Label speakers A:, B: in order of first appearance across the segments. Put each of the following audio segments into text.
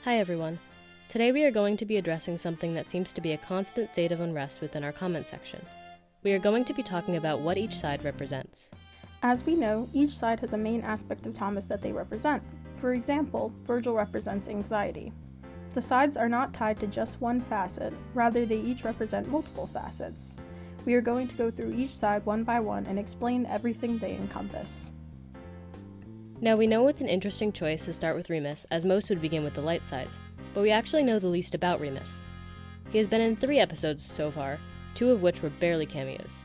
A: Hi everyone. Today we are going to be addressing something that seems to be a constant state of unrest within our comment section. We are going to be talking about what each side represents.
B: As we know, each side has a main aspect of Thomas that they represent. For example, Virgil represents anxiety. The sides are not tied to just one facet, rather they each represent multiple facets. We are going to go through each side one by one and explain everything they encompass.
A: Now we know it's an interesting choice to start with Remus, as most would begin with the light sides, but we actually know the least about Remus. He has been in 3 episodes so far, 2 of which were barely cameos.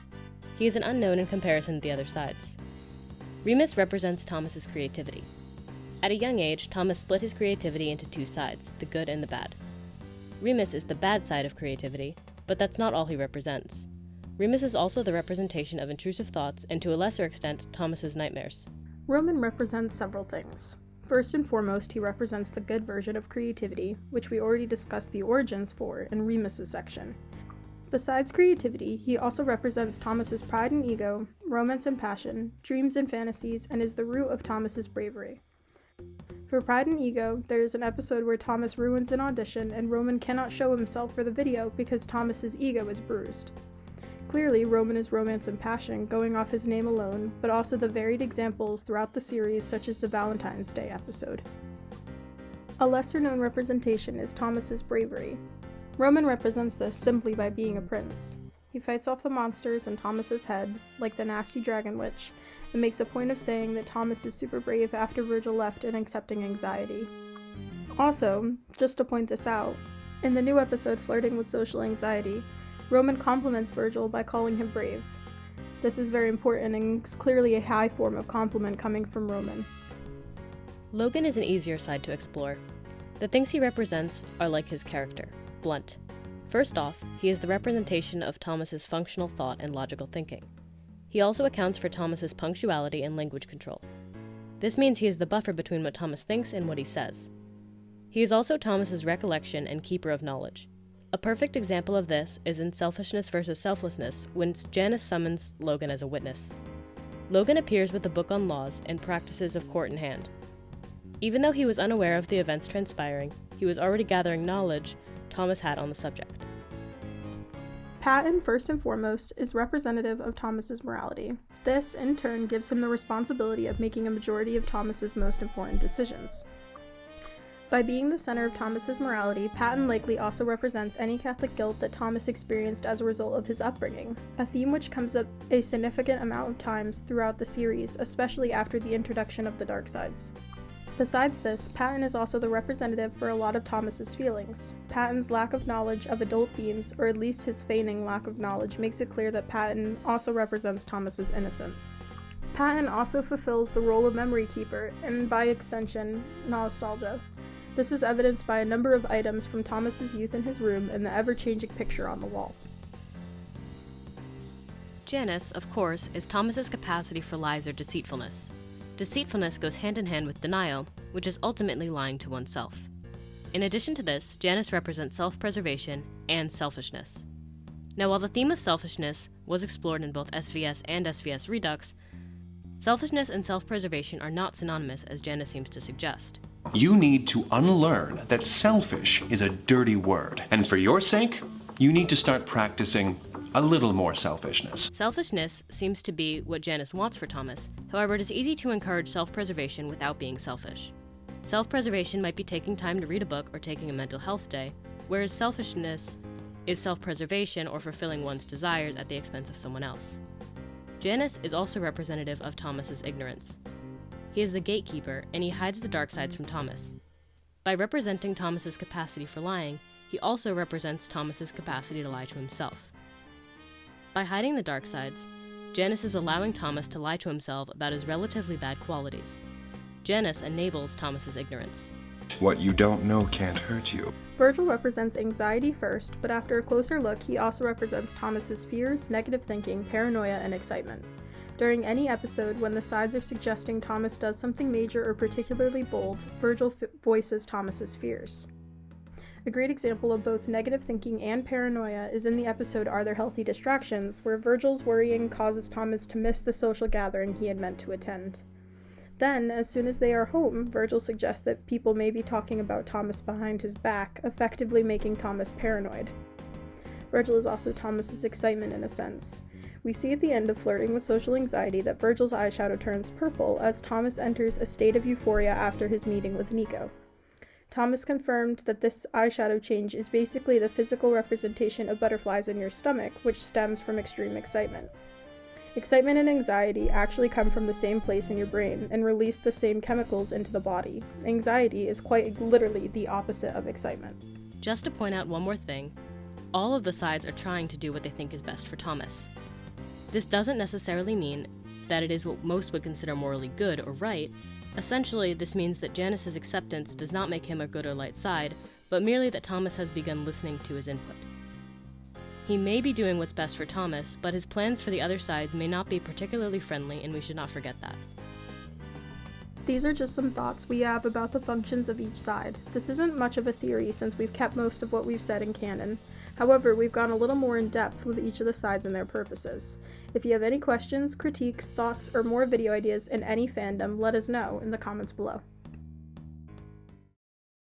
A: He is an unknown in comparison to the other sides. Remus represents Thomas's creativity. At a young age, Thomas split his creativity into 2 sides, the good and the bad. Remus is the bad side of creativity, but that's not all he represents. Remus is also the representation of intrusive thoughts and to a lesser extent, Thomas's nightmares.
B: Roman represents several things. First and foremost, he represents the good version of creativity, which we already discussed the origins for in Remus's section. Besides creativity, he also represents Thomas's pride and ego, romance and passion, dreams and fantasies, and is the root of Thomas's bravery. For pride and ego, there is an episode where Thomas ruins an audition and Roman cannot show himself for the video because Thomas's ego is bruised. Clearly, Roman is romance and passion, going off his name alone, but also the varied examples throughout the series such as the Valentine's Day episode. A lesser-known representation is Thomas's bravery. Roman represents this simply by being a prince. He fights off the monsters in Thomas's head, like the nasty dragon witch, and makes a point of saying that Thomas is super brave after Virgil left and accepting anxiety. Also, just to point this out, in the new episode Flirting with Social Anxiety, Roman compliments Virgil by calling him brave. This is very important and is clearly a high form of compliment coming from Roman.
A: Logan is an easier side to explore. The things he represents are like his character, blunt. First off, he is the representation of Thomas's functional thought and logical thinking. He also accounts for Thomas's punctuality and language control. This means he is the buffer between what Thomas thinks and what he says. He is also Thomas's recollection and keeper of knowledge. A perfect example of this is in Selfishness vs. Selflessness, when Janice summons Logan as a witness. Logan appears with a book on laws and practices of court in hand. Even though he was unaware of the events transpiring, he was already gathering knowledge Thomas had on the subject.
B: Patton, first and foremost, is representative of Thomas's morality. This, in turn, gives him the responsibility of making a majority of Thomas's most important decisions. By being the center of Thomas's morality, Patton likely also represents any Catholic guilt that Thomas experienced as a result of his upbringing, a theme which comes up a significant amount of times throughout the series, especially after the introduction of the dark sides. Besides this, Patton is also the representative for a lot of Thomas's feelings. Patton's lack of knowledge of adult themes, or at least his feigning lack of knowledge, makes it clear that Patton also represents Thomas's innocence. Patton also fulfills the role of memory keeper, and by extension, nostalgia. This is evidenced by a number of items from Thomas's youth in his room and the ever-changing picture on the wall.
A: Janice, of course, is Thomas's capacity for lies or deceitfulness. Deceitfulness goes hand in hand with denial, which is ultimately lying to oneself. In addition to this, Janice represents self-preservation and selfishness. Now, while the theme of selfishness was explored in both SVS and SVS Redux, selfishness and self-preservation are not synonymous as Janice seems to suggest.
C: You need to unlearn that selfish is a dirty word, and for your sake, you need to start practicing a little more selfishness.
A: Selfishness seems to be what Janice wants for Thomas, however it is easy to encourage self-preservation without being selfish. Self-preservation might be taking time to read a book or taking a mental health day, whereas selfishness is self-preservation or fulfilling one's desires at the expense of someone else. Janice is also representative of Thomas's ignorance. He is the gatekeeper, and he hides the dark sides from Thomas. By representing Thomas's capacity for lying, he also represents Thomas's capacity to lie to himself. By hiding the dark sides, Janice is allowing Thomas to lie to himself about his relatively bad qualities. Janice enables Thomas's ignorance.
C: What you don't know can't hurt you.
B: Virgil represents anxiety first, but after a closer look, he also represents Thomas's fears, negative thinking, paranoia, and excitement. During any episode, when the sides are suggesting Thomas does something major or particularly bold, Virgil voices Thomas's fears. A great example of both negative thinking and paranoia is in the episode Are There Healthy Distractions, where Virgil's worrying causes Thomas to miss the social gathering he had meant to attend. Then, as soon as they are home, Virgil suggests that people may be talking about Thomas behind his back, effectively making Thomas paranoid. Virgil is also Thomas's excitement in a sense. We see at the end of Flirting with Social Anxiety that Virgil's eyeshadow turns purple as Thomas enters a state of euphoria after his meeting with Nico. Thomas confirmed that this eyeshadow change is basically the physical representation of butterflies in your stomach, which stems from extreme excitement. Excitement and anxiety actually come from the same place in your brain and release the same chemicals into the body. Anxiety is quite literally the opposite of excitement.
A: Just to point out one more thing, all of the sides are trying to do what they think is best for Thomas. This doesn't necessarily mean that it is what most would consider morally good or right. Essentially, this means that Janice's acceptance does not make him a good or light side, but merely that Thomas has begun listening to his input. He may be doing what's best for Thomas, but his plans for the other sides may not be particularly friendly, and we should not forget that.
B: These are just some thoughts we have about the functions of each side. This isn't much of a theory since we've kept most of what we've said in canon. However, we've gone a little more in depth with each of the sides and their purposes. If you have any questions, critiques, thoughts, or more video ideas in any fandom, let us know in the comments below.